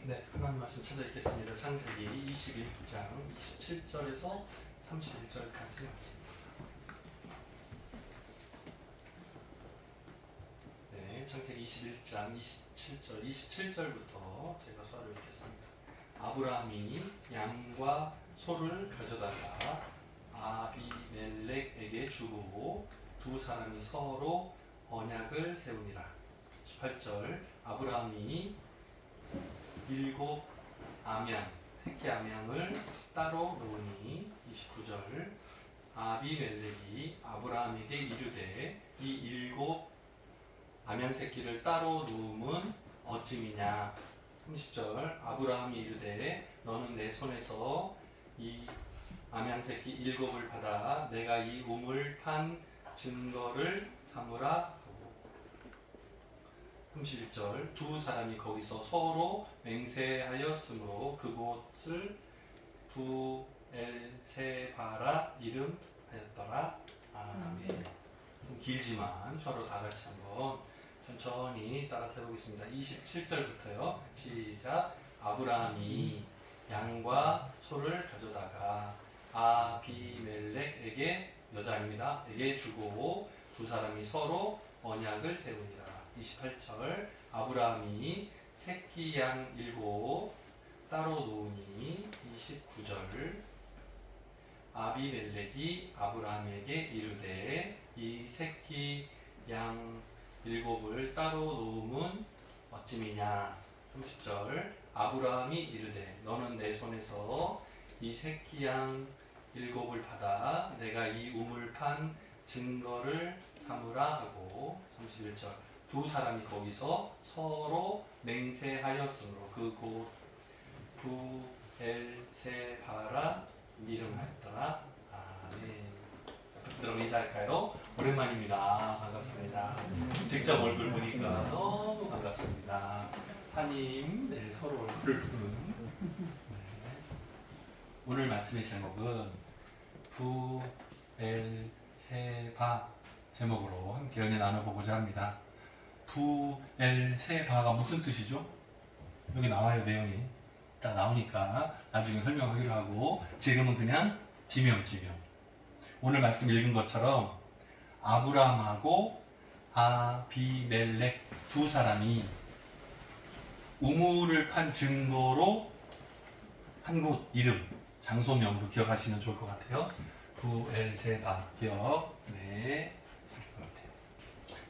네, 하나님 말씀 찾아 읽겠습니다. 창세기 21장 27절에서 31절까지 말씀입니다. 네, 창세기 21장 27절부터 제가 수화를 읽겠습니다. 아브라함이 양과 소를 가져다가 아비멜렉에게 주고 두 사람이 서로 언약을 세우니라. 18절 아브라함이 일곱 암양, 새끼 암양을 따로 놓으니 29절 아비멜렉이 아브라함에게 이르되 이 일곱 암양 새끼를 따로 놓음은 어찌미냐. 30절 아브라함이 이르되 너는 내 손에서 이 암양 새끼 일곱을 받아 내가 이 우물 판 증거를 삼으라. 31절 두 사람이 거기서 서로 맹세하였으므로 그곳을 부엘세바라 이름하였더라. 아멘. 좀 길지만 서로 다 같이 한번 천천히 따라서 해보겠습니다. 27절부터요. 시작. 아브라함이 양과 소를 가져다가 아비멜렉에게 여자입니다. 에게 주고 두 사람이 서로 언약을 세우니라. 28절 아브라함이 새끼 양 일곱 따로 놓으니 29절 아비멜렉이 아브라함에게 이르되 이 새끼 양 일곱을 따로 놓음은 어찌미냐. 30절 아브라함이 이르되 너는 내 손에서 이 새끼 양 일곱을 받아 내가 이 우물 판 증거를 삼으라 하고 31절 두 사람이 거기서 서로 맹세하였으므로 그곳 부엘세바라 이름하였더라. 아멘. 그럼 인사할까요? 오랜만입니다. 반갑습니다. 직접 얼굴 보니까 너무 반갑습니다. 하님, 네, 서로 얼굴을 보는. 네. 오늘 말씀의 제목은 부엘세바 제목으로 함께 연애 나눠보고자 합니다. 부엘세바가 무슨 뜻이죠? 여기 나와요. 내용이 딱 나오니까 나중에 설명하기로 하고 지금은 그냥 지명. 오늘 말씀 읽은 것처럼 아브라함하고 아비멜렉 두 사람이 우물을 판 증거로 한 곳 이름, 장소명으로 기억하시면 좋을 것 같아요. 부엘세바 기억. 네, 것 같아요.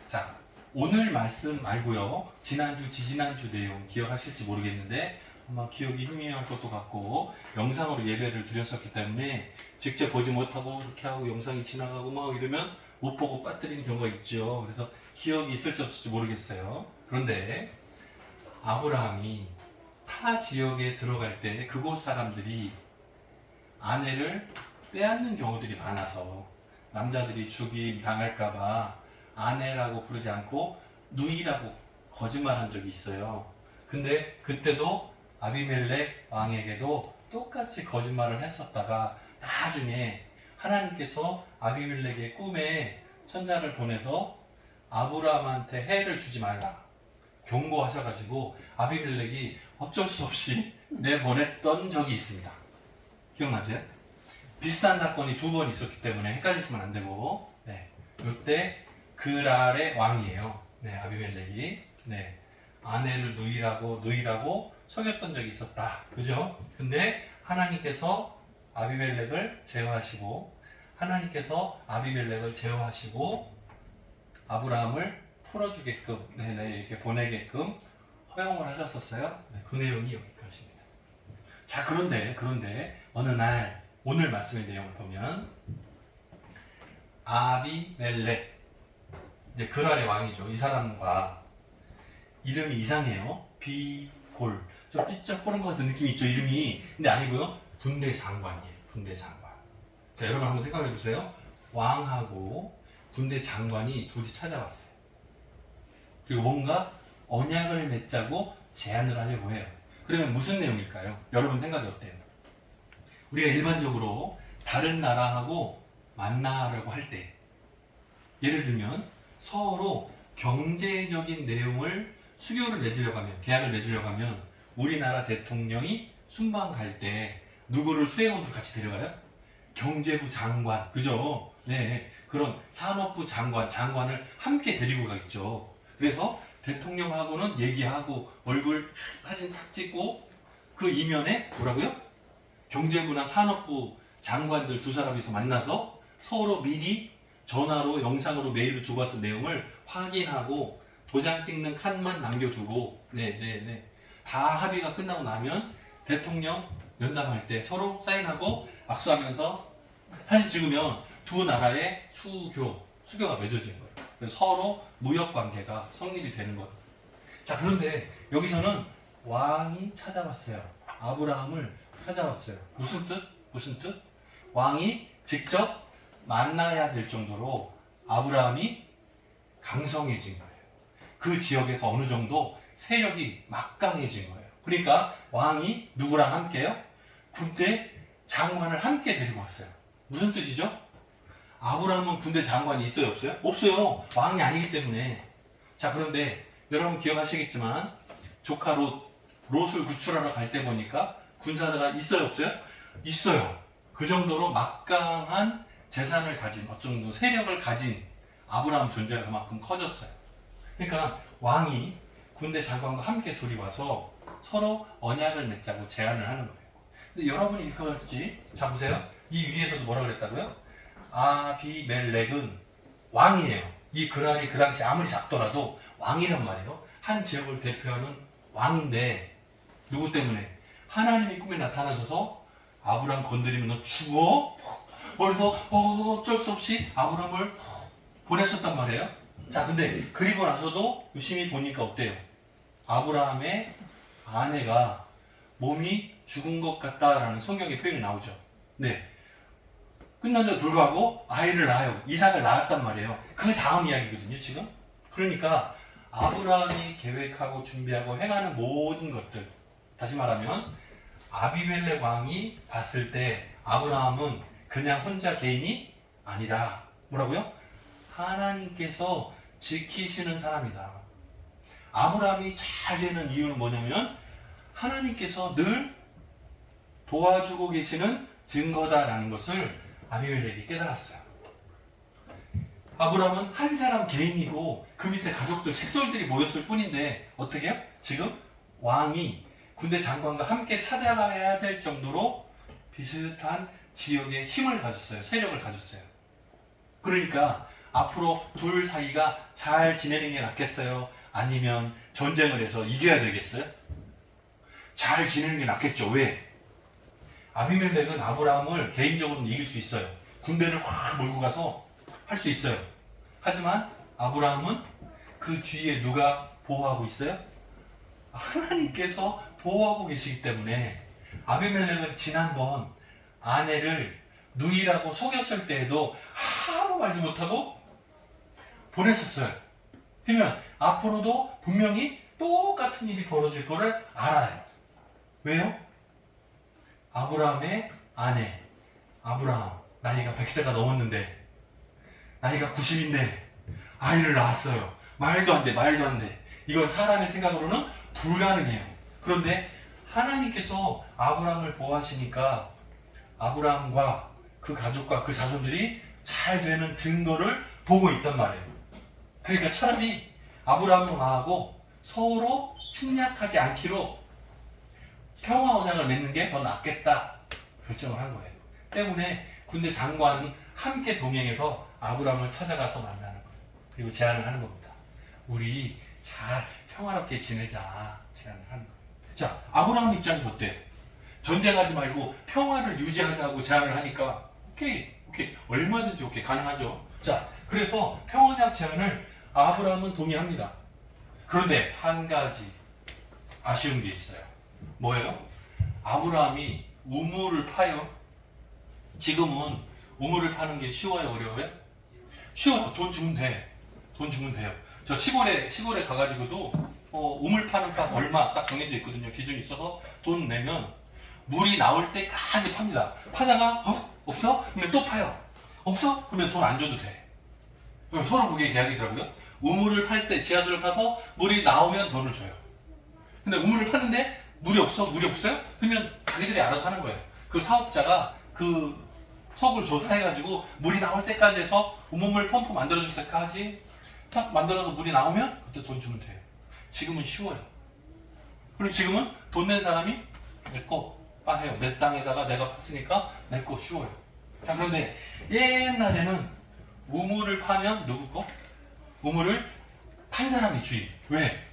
자, 오늘 말씀 말고요. 지난주, 지지난주 내용 기억하실지 모르겠는데 아마 기억이 희미할 것도 같고 영상으로 예배를 드렸었기 때문에 직접 보지 못하고 이렇게 하고 영상이 지나가고 막 이러면 못 보고 빠뜨리는 경우가 있죠. 그래서 기억이 있을지 없을지 모르겠어요. 그런데 아브라함이 타 지역에 들어갈 때 그곳 사람들이 아내를 빼앗는 경우들이 많아서 남자들이 죽임 당할까봐 아내라고 부르지 않고 누이라고 거짓말한 적이 있어요. 근데 그때도 아비멜렉 왕에게도 똑같이 거짓말을 했었다가 나중에 하나님께서 아비멜렉의 꿈에 천사를 보내서 아브라함한테 해를 주지 말라 경고하셔가지고 아비멜렉이 어쩔 수 없이 내보냈던 적이 있습니다. 기억나세요? 비슷한 사건이 두 번 있었기 때문에 헷갈리시면 안 되고, 네, 이때 그랄의 왕이에요. 네, 아비멜렉이 네, 아내를 누이라고 속였던 적이 있었다. 그죠? 근데 하나님께서 아비멜렉을 제어하시고 아브라함을 풀어주게끔 이렇게 보내게끔 허용을 하셨었어요. 네, 그 내용이 여기까지입니다. 자, 그런데 어느 날 오늘 말씀의 내용을 보면 아비멜렉, 이제 그랄의 왕이죠. 이 사람과 이름이 이상해요. 비골, 좀 삐쩍거린 것 같은 느낌이 있죠. 이름이. 근데 아니고요. 군대 장관이에요. 군대 장관. 자, 여러분 한번 생각해 보세요. 왕하고 군대 장관이 둘이 찾아왔어요. 그리고 뭔가 언약을 맺자고 제안을 하려고 해요. 그러면 무슨 내용일까요? 여러분 생각이 어때요? 우리가 일반적으로 다른 나라하고 만나려고 할 때, 예를 들면 서로 경제적인 내용을 수교를 맺으려고 하면, 계약을 맺으려고 하면 우리나라 대통령이 순방 갈 때 누구를 수행원으로 같이 데려가요? 경제부 장관, 그죠? 네, 그런 산업부 장관을 함께 데리고 가겠죠. 그래서 대통령하고는 얘기하고 얼굴 사진 탁 찍고 그 이면에 뭐라고요? 경제부나 산업부 장관들 두 사람이서 만나서 서로 미리 전화로 영상으로 메일로 주고받은 내용을 확인하고 도장 찍는 칸만 남겨두고 다 합의가 끝나고 나면 대통령 면담할 때 서로 사인하고 악수하면서 사진 찍으면 두 나라의 수교가 맺어지는 거예요. 그래서 서로 무역 관계가 성립이 되는 거예요. 자, 그런데 여기서는 왕이 찾아왔어요. 아브라함을 찾아왔어요. 무슨 뜻? 무슨 뜻? 왕이 직접 만나야 될 정도로 아브라함이 강성해진 거예요. 그 지역에서 어느 정도 세력이 막강해진 거예요. 그러니까 왕이 누구랑 함께요? 군대 장관을 함께 데리고 왔어요. 무슨 뜻이죠? 아브라함은 군대 장관이 있어요? 없어요? 없어요. 왕이 아니기 때문에. 자, 그런데 여러분 기억하시겠지만 조카 롯을 구출하러 갈 때 보니까 군사가 있어요? 없어요? 있어요. 그 정도로 막강한 재산을 가진 어떤 정도 세력을 가진 아브라함 존재가 그만큼 커졌어요. 그러니까 왕이 군대 장관과 함께 둘이 와서 서로 언약을 맺자고 제안을 하는 거예요. 근데 여러분이 읽어봤지? 자, 보세요. 이 위에서도 뭐라 그랬다고요? 아비멜렉은 왕이에요. 이 그날이 그 당시 아무리 작더라도 왕이란 말이에요. 한 지역을 대표하는 왕인데 누구 때문에? 하나님이 꿈에 나타나셔서 아브라함 건드리면 너 죽어? 그래서 어쩔 수 없이 아브라함을 보냈었단 말이에요. 자, 근데 그리고 나서도 유심히 보니까 어때요? 아브라함의 아내가 몸이 죽은 것 같다라는 성경의 표현이 나오죠. 네. 끝난데도 불구하고 아이를 낳아요. 이삭을 낳았단 말이에요. 그 다음 이야기거든요, 지금. 그러니까 아브라함이 계획하고 준비하고 행하는 모든 것들, 다시 말하면 아비멜렉 왕이 봤을 때 아브라함은 그냥 혼자 개인이 아니라 뭐라고요? 하나님께서 지키시는 사람이다. 아브라함이 잘 되는 이유는 뭐냐면 하나님께서 늘 도와주고 계시는 증거다라는 것을 아비멜렉이 깨달았어요. 아브라함은 한 사람 개인이고 그 밑에 가족들, 식솔들이 모였을 뿐인데 어떻게 해요? 지금 왕이 군대 장관과 함께 찾아가야 될 정도로 비슷한 지역의 힘을 가졌어요. 세력을 가졌어요. 그러니까 앞으로 둘 사이가 잘 지내는 게 낫겠어요? 아니면 전쟁을 해서 이겨야 되겠어요? 잘 지내는 게 낫겠죠. 왜? 아비멜렉은 아브라함을 개인적으로는 이길 수 있어요. 군대를 확 몰고 가서 할 수 있어요. 하지만 아브라함은 그 뒤에 누가 보호하고 있어요? 하나님께서 보호하고 계시기 때문에 아비멜렉은 지난번 아내를 누이라고 속였을 때에도 아무 말도 못하고 보냈었어요. 그러면 앞으로도 분명히 똑같은 일이 벌어질 거를 알아요. 왜요? 아브라함의 아내, 아브라함 나이가 100세가 넘었는데 나이가 90인데 아이를 낳았어요. 말도 안 돼. 이건 사람의 생각으로는 불가능해요. 그런데 하나님께서 아브라함을 보호하시니까 아브라함과 그 가족과 그 자손들이 잘 되는 증거를 보고 있단 말이에요. 그러니까 차라리 아브라함하고 서로 침략하지 않기로 평화 언약을 맺는 게 더 낫겠다 결정을 한 거예요. 때문에 군대 장관은 함께 동행해서 아브라함을 찾아가서 만나는 거예요. 그리고 제안을 하는 겁니다. 우리 잘 평화롭게 지내자 제안을 하는 거예요. 자, 아브라함 입장이 어때? 전쟁하지 말고 평화를 유지하자고 제안을 하니까 오케이 얼마든지 오케이 가능하죠. 자, 그래서 평화적 제안을 아브라함은 동의합니다. 그런데 한 가지 아쉬운 게 있어요. 뭐예요? 아브라함이 우물을 파요. 지금은 우물을 파는 게 쉬워요, 어려워요? 쉬워요. 돈 주면 돼요. 저 시골에 가가지고도 우물 파는 값 얼마 딱 정해져 있거든요. 기준이 있어서 돈 내면 물이 나올 때까지 팝니다. 파다가 없어? 그러면 또 파요. 없어? 그러면 돈 안 줘도 돼. 서로 그게 계약이더라고요. 우물을 팔 때 지하수를 파서 물이 나오면 돈을 줘요. 근데 우물을 파는데 물이 없어? 물이 없어요? 그러면 자기들이 알아서 하는 거예요. 그 사업자가 그 석을 조사해가지고 물이 나올 때까지 해서 우물물 펌프 만들어줄 때까지 딱 만들어서 물이 나오면 그때 돈 주면 돼요. 지금은 쉬워요. 그리고 지금은 돈 낸 사람이 내거 빠해요. 내 땅에다가 내가 팠으니까 내 거 쉬워요. 자, 그런데 옛날에는 우물을 파면 누구 거? 우물을 판 사람이 주인. 왜?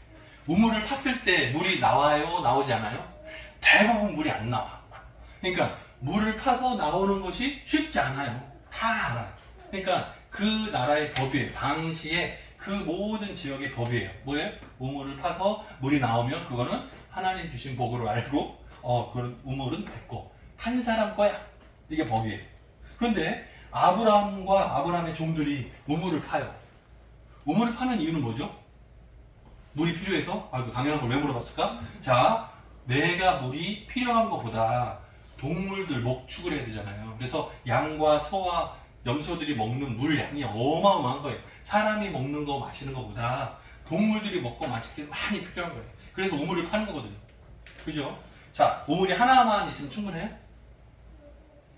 우물을 팠을 때 물이 나와요? 나오지 않아요? 대부분 물이 안 나와. 그러니까 물을 파서 나오는 것이 쉽지 않아요. 다 알아요. 그러니까 그 나라의 법이에요. 당시에 그 모든 지역의 법이에요. 뭐예요? 우물을 파서 물이 나오면 그거는 하나님 주신 복으로 알고 그런 우물은 됐고 한 사람 거야. 이게 법이에요. 그런데 아브라함과 아브라함의 종들이 우물을 파요. 우물을 파는 이유는 뭐죠? 물이 필요해서? 아이고, 당연한 걸 왜 물어봤을까? 자, 내가 물이 필요한 것보다 동물들 목축을 해야 되잖아요. 그래서 양과 소와 염소들이 먹는 물 양이 어마어마한 거예요. 사람이 먹는 거 마시는 것보다 동물들이 먹고 마시기 많이 필요한 거예요. 그래서 우물을 파는 거거든요. 그죠? 자, 우물이 하나만 있으면 충분해요?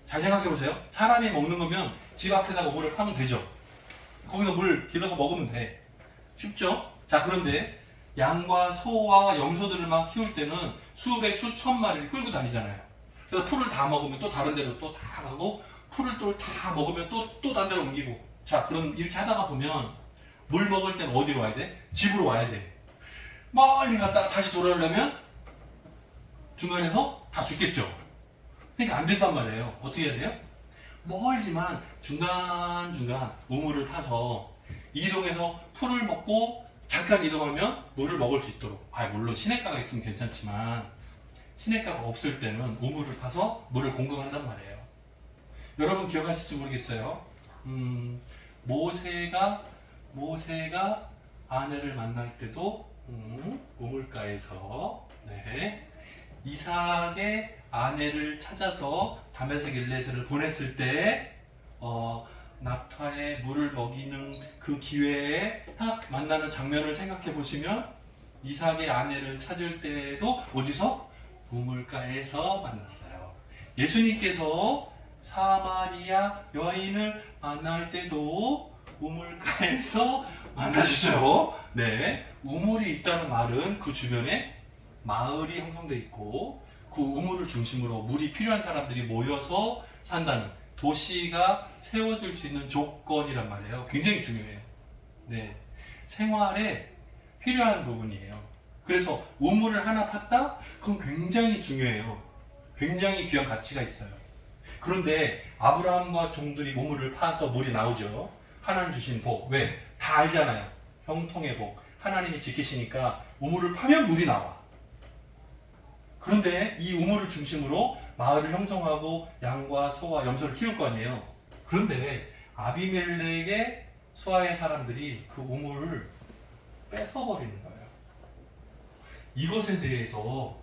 잘 생각해 보세요. 사람이 먹는 거면 집 앞에다가 우물을 파면 되죠. 거기서 물 길러서 먹으면 돼. 쉽죠? 자, 그런데 양과 소와 염소들을 막 키울 때는 수백, 수천 마리를 끌고 다니잖아요. 그래서 풀을 다 먹으면 또 다른 데로 또 다 가고 풀을 또 다 먹으면 또 다른 데로 옮기고. 자, 그럼 이렇게 하다가 보면 물 먹을 때는 어디로 와야 돼? 집으로 와야 돼. 멀리 갔다 다시 돌아오려면 중간에서 다 죽겠죠. 그러니까 안 된단 말이에요. 어떻게 해야 돼요? 멀지만 중간중간 우물을 타서 이동해서 풀을 먹고 잠깐 이동하면 물을 먹을 수 있도록. 물론 시냇가가 있으면 괜찮지만 시냇가가 없을 때는 우물을 타서 물을 공급한단 말이에요. 여러분 기억하실지 모르겠어요. 모세가 아내를 만날 때도 우물가에서 이삭의 아내를 찾아서 다메섹 일레스를 보냈을 때 낙타에 물을 먹이는 그 기회에 딱 만나는 장면을 생각해 보시면 이삭의 아내를 찾을 때도 어디서? 우물가에서 만났어요. 예수님께서 사마리아 여인을 만날 때도 우물가에서 만나셨어요. 네, 우물이 있다는 말은 그 주변에 마을이 형성되어 있고 그 우물을 중심으로 물이 필요한 사람들이 모여서 산다는 도시가 세워질 수 있는 조건이란 말이에요. 굉장히 중요해요. 네, 생활에 필요한 부분이에요. 그래서 우물을 하나 팠다? 그건 굉장히 중요해요. 굉장히 귀한 가치가 있어요. 그런데 아브라함과 종들이 우물을 파서 물이 나오죠. 하나님 주신 복. 왜? 다 알잖아요. 형통의 복. 하나님이 지키시니까 우물을 파면 물이 나와. 그런데 이 우물을 중심으로 마을을 형성하고 양과 소와 염소를 키울 거 아니에요. 그런데 아비멜렉의 수하의 사람들이 그 우물을 뺏어버리는 거예요. 이것에 대해서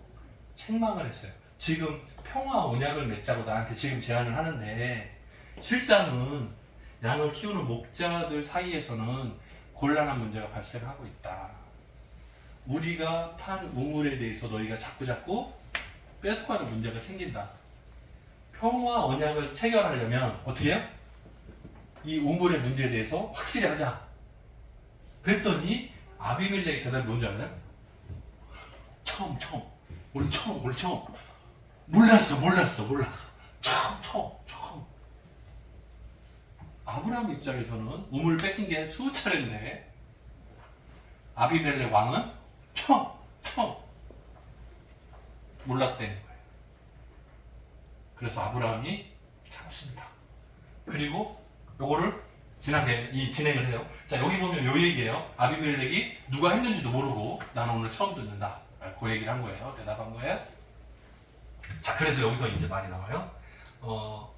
책망을 했어요. 지금 평화 언약을 맺자고 나한테 지금 제안을 하는데 실상은 양을 키우는 목자들 사이에서는 곤란한 문제가 발생하고 있다. 우리가 판 우물에 대해서 너희가 자꾸 뺏어가는 문제가 생긴다. 평화 언약을 체결하려면 어떻게 해요? 이 우물의 문제에 대해서 확실히 하자. 그랬더니 아비멜렉의 대답이 뭔지 알아요? 처음. 오늘 처음. 몰랐어. 처음. 아브라함 입장에서는 우물 뺏긴 게 수차례인데 아비멜렉 왕은 처음 몰랐다는 거예요. 그래서 아브라함이 참습니다. 그리고 요거를 진행을 해요. 자, 여기 보면 요 얘기예요. 아비멜렉이 누가 했는지도 모르고 나는 오늘 처음 듣는다. 그 얘기를 한 거예요. 대답한 거예요. 자, 그래서 여기서 이제 말이 나와요.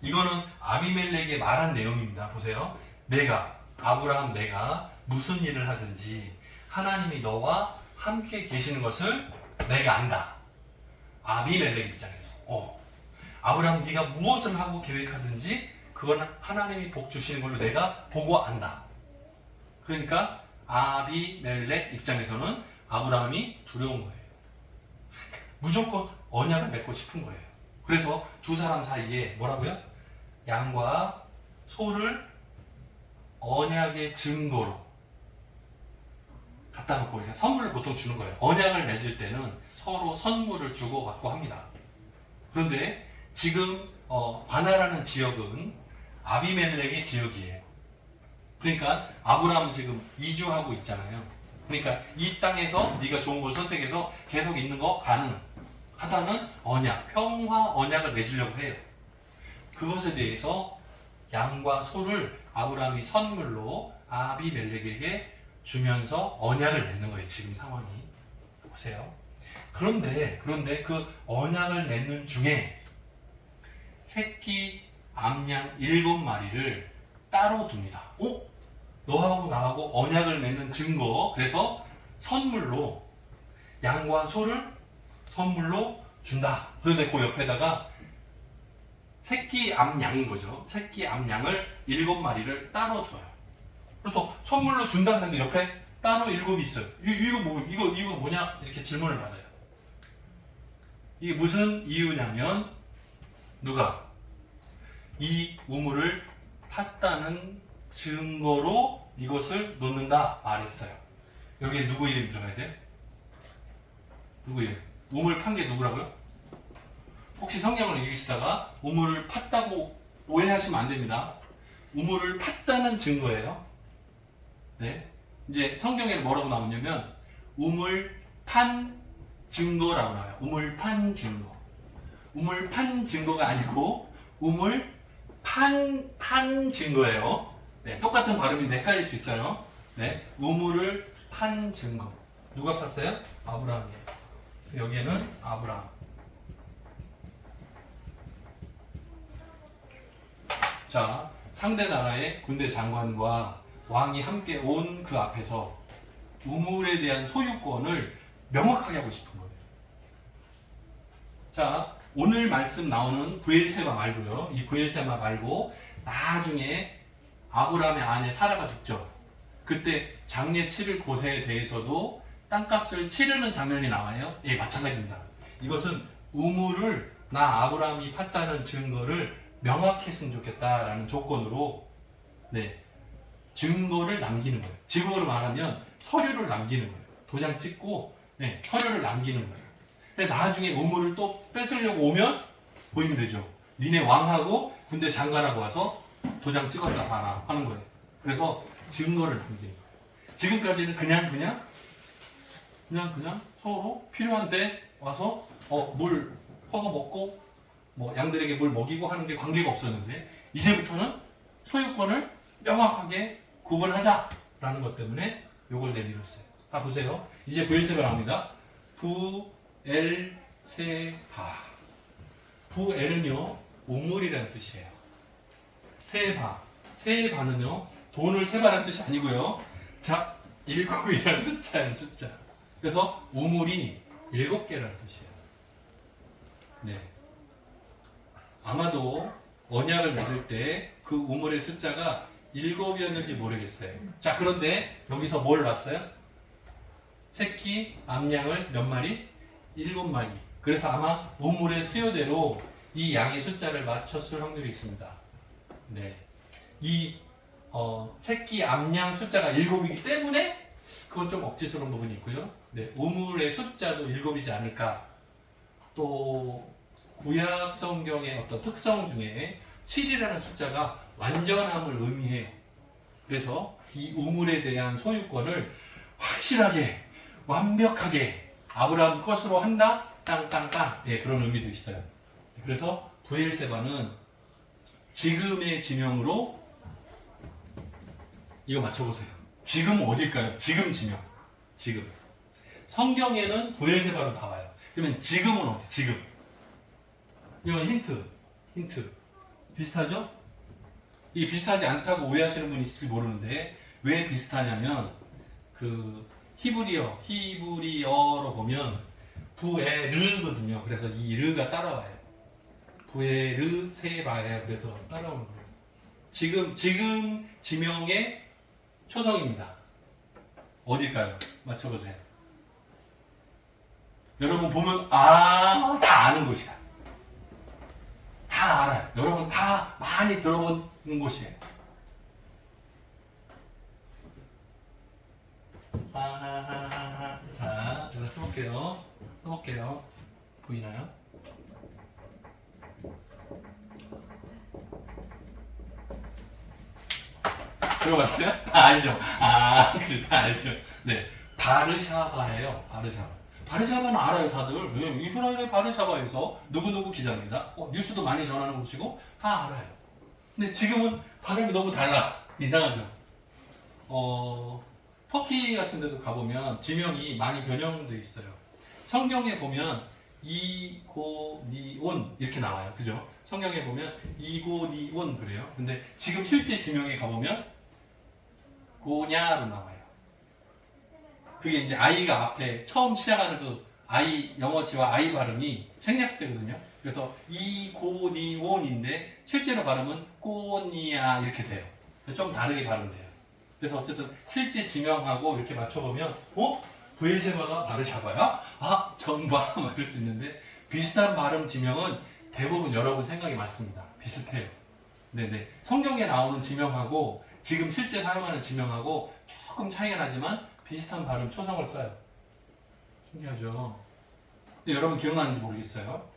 이거는 아비멜렉이 말한 내용입니다. 보세요. 아브라함 내가 무슨 일을 하든지 하나님이 너와 함께 계시는 것을 내가 안다. 아비멜렉 입장에서. 아브라함 네가 무엇을 하고 계획하든지 그건 하나님이 복 주시는 걸로 내가 보고 안다. 그러니까 아비멜렉 입장에서는 아브라함이 두려운 거예요. 무조건 언약을 맺고 싶은 거예요. 그래서 두 사람 사이에 뭐라고요? 양과 소를 언약의 증거로 갖다 놓고 그냥 선물을 보통 주는 거예요. 언약을 맺을 때는 서로 선물을 주고받고 합니다. 그런데 지금 관할하는 지역은 아비멜렉의 지역이에요. 그러니까 아브라함은 지금 이주하고 있잖아요. 그러니까 이 땅에서 네가 좋은 걸 선택해서 계속 있는 거 가능하다는 언약, 평화 언약을 맺으려고 해요. 그것에 대해서 양과 소를 아브라함이 선물로 아비멜렉에게 주면서 언약을 맺는 거예요. 지금 상황이. 보세요. 그런데 그 언약을 맺는 중에 새끼 암양 7마리를 따로 둡니다. 너하고 나하고 언약을 맺는 증거. 그래서 선물로 양과 소를 선물로 준다. 그런데 그 옆에다가 새끼 암양인 거죠. 새끼 암양을 7마리를 따로 둬요. 그래서 선물로 준다는데 옆에 따로 7이 있어요. 이거 뭐냐? 이렇게 질문을 받아요. 이게 무슨 이유냐면 누가 이 우물을 팠다는 증거로 이것을 놓는다 말했어요. 여기에 누구 이름 들어가야 돼요? 누구 이름? 우물 판 게 누구라고요? 혹시 성경을 읽으시다가 우물을 팠다고 오해하시면 안 됩니다. 우물을 팠다는 증거예요. 네. 이제 성경에 뭐라고 나오냐면 우물 판 증거라고 나와요. 우물 판 증거. 우물 판 증거가 아니고 우물 판 증거예요. 네. 똑같은 발음인데 헷갈릴 수 있어요. 네. 우물을 판 증거. 누가 팠어요? 아브라함이에요. 여기에는 아브라함. 자, 상대 나라의 군대 장관과 왕이 함께 온 그 앞에서 우물에 대한 소유권을 명확하게 하고 싶은 거예요. 자, 오늘 말씀 나오는 브엘세바 말고요. 이 브엘세바 말고 나중에 아브라함의 아내 사라가 죽죠. 그때 장례 치를 곳에 대해서도 땅값을 치르는 장면이 나와요. 예, 마찬가지입니다. 이것은 우물을 나 아브라함이 팠다는 증거를 명확했으면 좋겠다라는 조건으로 네, 증거를 남기는 거예요. 지금으로 말하면 서류를 남기는 거예요. 도장 찍고 네, 서류를 남기는 거예요. 근데 나중에 우물을 또 뺏으려고 오면 보이면 되죠. 니네 왕하고 군대 장관하고 와서 도장 찍었다 봐라 하는 거예요. 그래서 증거를 남기는 거예요. 지금까지는 그냥 서로 필요한 때 와서 물 퍼서 먹고 뭐 양들에게 물 먹이고 하는 게 관계가 없었는데 이제부터는 소유권을 명확하게 구분하자라는 것 때문에 요걸 내밀었어요. 다 보세요. 이제 브엘세바 나옵니다. 부엘세바. 부엘은요 우물이라는 뜻이에요. 세바는요 돈을 세바라는 뜻이 아니고요. 자, 7이라는 숫자예요. 숫자. 그래서 우물이 7개라는 뜻이에요. 네. 아마도 언약을 맺을 때 그 우물의 숫자가 7이었는지 모르겠어요. 자, 그런데 여기서 뭘 봤어요? 새끼 암양을 몇 마리? 7마리. 그래서 아마 우물의 수요대로 이 양의 숫자를 맞췄을 확률이 있습니다. 네. 이 새끼 암양 숫자가 7이기 때문에 그건 좀 억지스러운 부분이 있고요. 네. 우물의 숫자도 7이지 않을까. 또 구약 성경의 어떤 특성 중에 7이라는 숫자가 완전함을 의미해요. 그래서 이 우물에 대한 소유권을 확실하게 완벽하게 아브라함 것으로 한다. 땅땅땅. 예, 그런 의미도 있어요. 그래서 브엘세바는 지금의 지명으로 이거 맞춰보세요. 지금 어딜까요? 지금 지명. 지금. 성경에는 브엘세바로 나와요. 그러면 지금은 어디? 지금. 이건 힌트. 비슷하죠? 이게 비슷하지 않다고 오해하시는 분이 있을지 모르는데 왜 비슷하냐면 그 히브리어로 보면 부에르거든요. 그래서 이 르가 따라와요. 부에르세바예요. 그래서 따라오는 거예요. 지금 지명의 초성입니다. 어딜까요? 맞춰보세요. 여러분 보면 다 아는 곳이야. 다 알아요. 여러분 다 많이 들어본 곳이에요. 자, 제가 써볼게요. 보이나요? 들어봤어요? 다 알죠? 그래, 다 알죠. 네. 바르샤바예요. 바르샤바는 알아요, 다들. 왜? 이스라엘의 바르샤바에서 누구누구 기자입니다. 뉴스도 많이 전하는 곳이고, 다 알아요. 근데 지금은 발음이 너무 달라. 이상하죠? 터키 같은 데도 가보면 지명이 많이 변형되어 있어요. 성경에 보면 이고니온 이렇게 나와요. 그죠? 성경에 보면 이고니온 그래요. 근데 지금 실제 지명에 가보면 고냐로 나와요. 그게 이제 아이가 앞에 처음 시작하는 그 아이 영어지와 아이 발음이 생략되거든요. 그래서 이고니온인데 실제로 발음은 꼬니아 이렇게 돼요. 좀 다르게 발음돼요. 그래서 어쨌든 실제 지명하고 이렇게 맞춰보면 브엘세바가 바르샤바야? 정바 이럴 수 있는데 비슷한 발음 지명은 대부분 여러분 생각이 맞습니다. 비슷해요. 네네. 성경에 나오는 지명하고 지금 실제 사용하는 지명하고 조금 차이가 나지만 비슷한 발음 초성을 써요. 신기하죠? 근데 여러분 기억나는지 모르겠어요.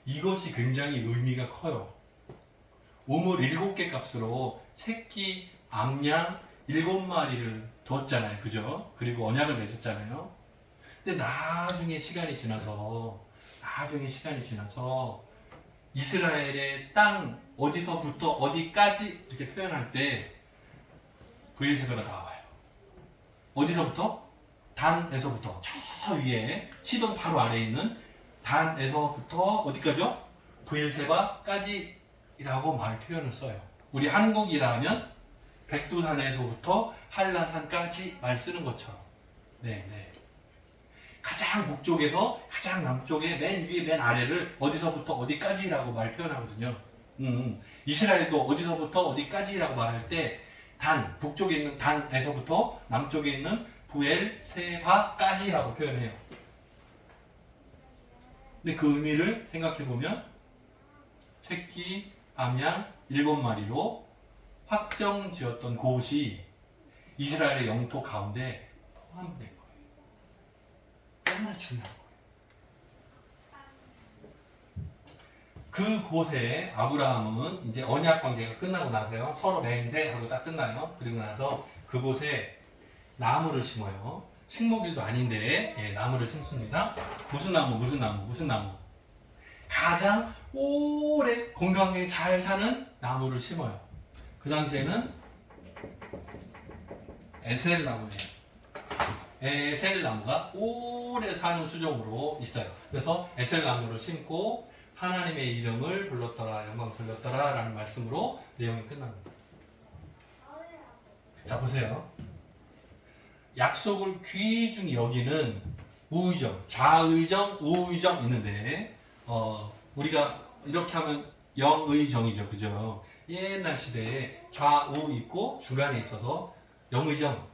이것이 굉장히 의미가 커요. 우물 7개 값으로 새끼 암양 7마리를 뒀잖아요. 그죠? 그리고 언약을 맺었잖아요. 근데 나중에 시간이 지나서 이스라엘의 땅 어디서부터 어디까지 이렇게 표현할 때 브엘세바가 나와요. 어디서부터? 단에서부터 저 위에 시돈 바로 아래에 있는 단에서부터 어디까지요? 브엘세바까지라고 말 표현을 써요. 우리 한국이라면 백두산에서부터 한라산까지 말 쓰는 것처럼. 네. 가장 북쪽에서 가장 남쪽에 맨 위에 맨 아래를 어디서부터 어디까지라고 말 표현하거든요. 이스라엘도 어디서부터 어디까지라고 말할 때 북쪽에 있는 단에서부터 남쪽에 있는 브엘세바까지라고 표현해요. 근데 그 의미를 생각해보면 새끼, 암양 7마리로 확정 지었던 곳이 이스라엘의 영토 가운데 포함된 거예요. 얼마나 중요한 거예요. 그곳에 아브라함은 이제 언약 관계가 끝나고 나서요. 서로 맹세하고 딱 끝나요. 그리고 나서 그곳에 나무를 심어요. 식목일도 아닌데 나무를 심습니다. 무슨 나무? 가장 오래 건강하게 잘 사는 나무를 심어요. 그 당시에는 에셀나무예요. 에셀나무가 오래 사는 수종으로 있어요. 그래서 에셀나무를 심고 하나님의 이름을 불렀더라, 영광 돌렸더라 라는 말씀으로 내용이 끝납니다. 자, 보세요. 약속을 귀중히 여기는 우의정, 좌의정, 우의정 있는데 우리가 이렇게 하면 영의정이죠. 그죠? 옛날 시대에 좌우 있고 중간에 있어서 영의정,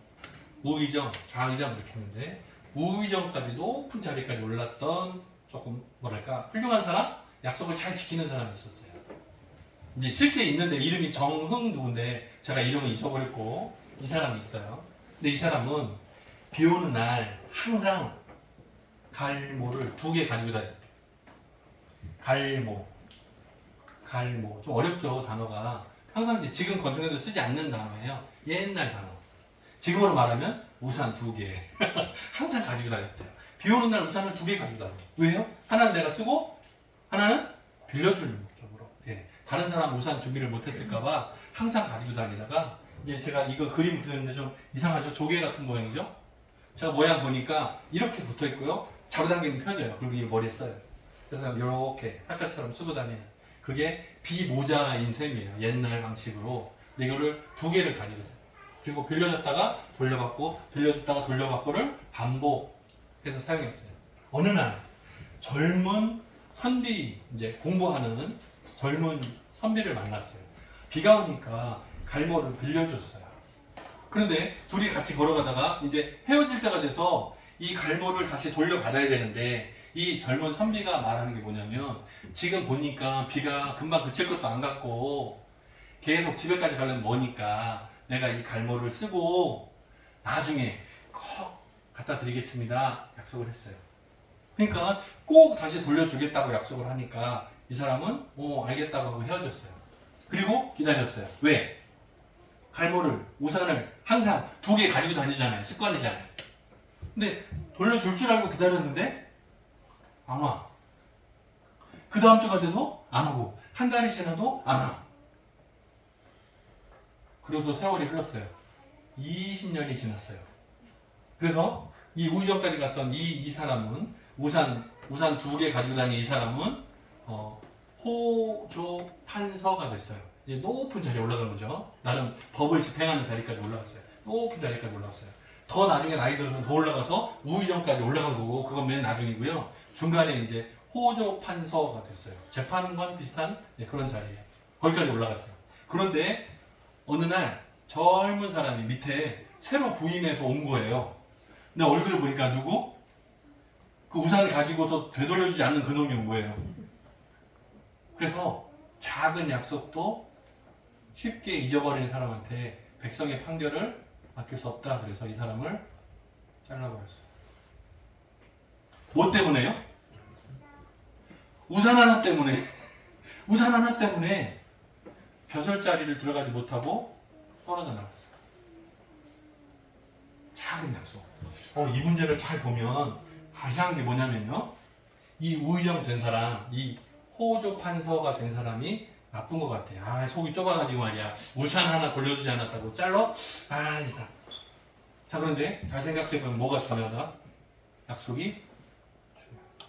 우의정, 좌의정 이렇게 했는데 우의정까지 높은 자리까지 올랐던 조금 뭐랄까 훌륭한 사람? 약속을 잘 지키는 사람이 있었어요. 이제 실제 있는데 이름이 정흥 누군데 제가 이름을 잊어버렸고 이 사람이 있어요. 근데 이 사람은 비 오는 날 항상 갈모를 2개 가지고 다녀요. 갈모 좀 어렵죠 단어가. 평상시 지금 건축에도 쓰지 않는 단어예요. 옛날 단어. 지금으로 말하면 우산 2개 항상 가지고 다녔대요. 비 오는 날 우산을 2개 가지고 다녀요. 왜요? 하나는 내가 쓰고 하나는 빌려줄 목적으로. 다른 사람 우산 준비를 못했을까봐 항상 가지고 다니다가 이제 제가 이거 그림 그렸는데 좀 이상하죠? 조개 같은 모양이죠? 제가 모양 보니까 이렇게 붙어 있고요. 잡아당기면 펴져요. 그리고 이 머리에 써요. 그래서 이렇게 학자처럼 쓰고 다니는 그게 비모자인 셈이에요. 옛날 방식으로. 근데 이거를 2개를 가지고 다녀요. 그리고 빌려줬다가 돌려받고 빌려줬다가 돌려받고를 반복해서 사용했어요. 어느 날 젊은 선비 이제 공부하는 젊은 선비를 만났어요. 비가 오니까 갈모를 빌려줬어요. 그런데 둘이 같이 걸어가다가 이제 헤어질 때가 돼서 이 갈모를 다시 돌려받아야 되는데 이 젊은 선비가 말하는 게 뭐냐면 지금 보니까 비가 금방 그칠 것도 안 같고 계속 집에까지 가려면 머니까 내가 이 갈모를 쓰고 나중에 꼭 갖다 드리겠습니다. 약속을 했어요. 그러니까 꼭 다시 돌려주겠다고 약속을 하니까 이 사람은 알겠다고 하고 헤어졌어요. 그리고 기다렸어요. 왜? 갈모를, 우산을 항상 2개 가지고 다니잖아요. 습관이잖아요. 근데 돌려줄 줄 알고 기다렸는데 안 와. 그 다음 주가 돼도 안 오고 한 달이 지나도 안 와. 그래서 세월이 흘렀어요. 20년이 지났어요. 그래서 이 우의정까지 갔던 이 사람은 우산 2개 가지고 다니는 이 사람은 호조 판서가 됐어요. 이제 높은 자리에 올라간 거죠. 나름 법을 집행하는 자리까지 올라갔어요. 높은 자리까지 올라갔어요. 더 나중에 나이 들어서 더 올라가서 우의정까지 올라간 거고 그건 맨 나중이고요. 중간에 이제 호조 판서가 됐어요. 재판관 비슷한 그런 자리에 거기까지 올라갔어요. 그런데 어느 날 젊은 사람이 밑에 새로 부임해서 온 거예요. 근데 얼굴을 보니까 누구? 그 우산을 가지고서 되돌려주지 않는 그놈이 온 거예요. 그래서 작은 약속도 쉽게 잊어버리는 사람한테 백성의 판결을 맡길 수 없다. 그래서 이 사람을 잘라버렸어요. 뭐 때문에요? 우산 하나 때문에. 우산 하나 때문에 벼슬자리를 들어가지 못하고 떨어져 나갔어요. 작은 약속. 이 문제를 잘 보면 이상한 게 뭐냐면요. 이 우의정 된 사람, 이 호조 판서가 된 사람이 나쁜 것 같아. 속이 좁아가지고 말이야. 우산 하나 돌려주지 않았다고 잘러? 이상. 자, 그런데 잘 생각해보면 뭐가 중요하다? 약속이 중요하다.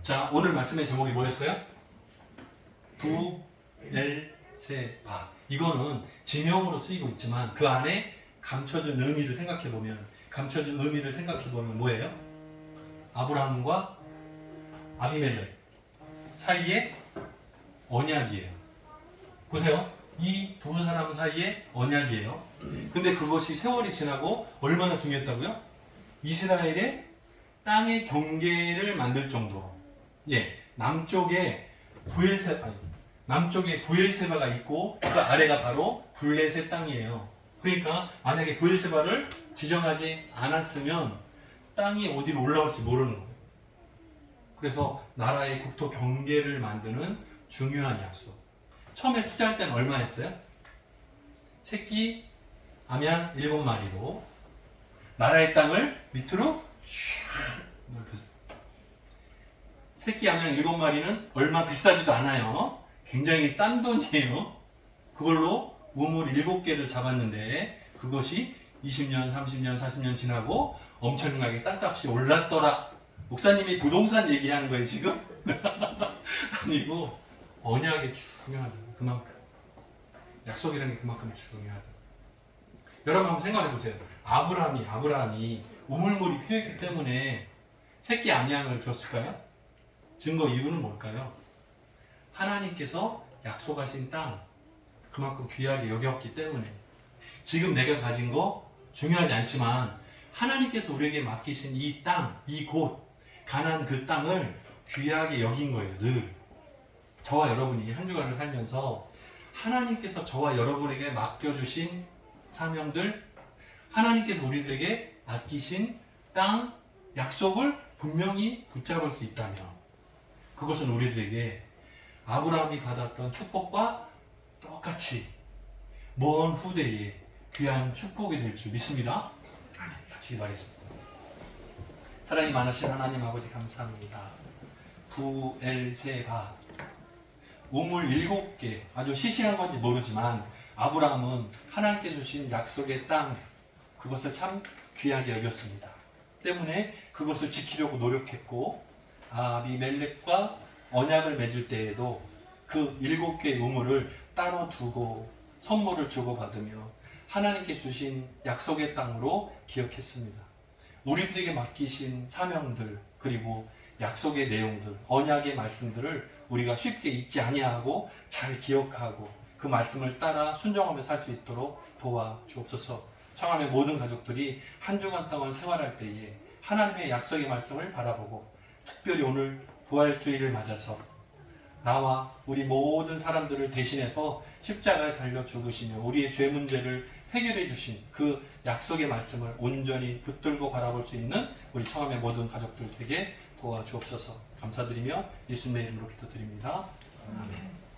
자, 오늘 말씀의 제목이 뭐였어요? 두엘세바. 이거는 지명으로 쓰이고 있지만 그 안에 감춰진 의미를 생각해보면 뭐예요? 아브라함과 아비멜렉 사이에 언약이에요. 보세요. 이 두 사람 사이에 언약이에요. 근데 그것이 세월이 지나고 얼마나 중요했다고요? 이스라엘의 땅의 경계를 만들 정도로. 남쪽에 부엘세바가 있고 그 아래가 바로 블레셋 땅이에요. 그러니까 만약에 부엘세바를 지정하지 않았으면 땅이 어디로 올라올지 모르는 거예요. 그래서 나라의 국토 경계를 만드는 중요한 약속. 처음에 투자할 때는 얼마 했어요? 새끼 암양 7마리로 나라의 땅을 밑으로 쫙 넓혔어요. 새끼 암양 7마리는 얼마 비싸지도 않아요. 굉장히 싼 돈이에요. 그걸로 우물 7개를 잡았는데 그것이 20년, 30년, 40년 지나고 엄청나게 땅값이 올랐더라. 목사님이 부동산 얘기하는 거예요 지금? 아니고 언약이 중요하다. 그만큼 약속이라는 게 그만큼 중요하다. 여러분 한번 생각해 보세요. 아브라함이 우물물이 필요했기 때문에 새끼 암양을 줬을까요? 증거 이유는 뭘까요? 하나님께서 약속하신 땅 그만큼 귀하게 여겼기 때문에. 지금 내가 가진 거 중요하지 않지만 하나님께서 우리에게 맡기신 이 땅, 이곳 가나안 그 땅을 귀하게 여긴 거예요. 늘 저와 여러분이 한 주간을 살면서 하나님께서 저와 여러분에게 맡겨주신 사명들, 하나님께서 우리들에게 맡기신 땅, 약속을 분명히 붙잡을 수 있다면 그것은 우리들에게 아브라함이 받았던 축복과 똑같이 먼 후대에 귀한 축복이 될 줄 믿습니다. 같이 기도하겠습니다. 사랑이 많으신 하나님 아버지 감사합니다. 부엘세바 우물 7개 아주 시시한 건지 모르지만 아브라함은 하나님께 주신 약속의 땅 그것을 참 귀하게 여겼습니다. 때문에 그것을 지키려고 노력했고 아비멜렉과 언약을 맺을 때에도 그 7개의 우물을 따로 두고 선물을 주고받으며 하나님께 주신 약속의 땅으로 기억했습니다. 우리들에게 맡기신 사명들 그리고 약속의 내용들, 언약의 말씀들을 우리가 쉽게 잊지 아니하고 잘 기억하고 그 말씀을 따라 순종하며 살 수 있도록 도와주옵소서. 청하의 모든 가족들이 한 주간 동안 생활할 때에 하나님의 약속의 말씀을 바라보고 특별히 오늘 부활주의를 맞아서 나와 우리 모든 사람들을 대신해서 십자가에 달려 죽으시며 우리의 죄 문제를 해결해 주신 그 약속의 말씀을 온전히 붙들고 바라볼 수 있는 우리 청함의 모든 가족들 되게 도와주옵소서. 감사드리며 예수님의 이름으로 기도드립니다. 아멘.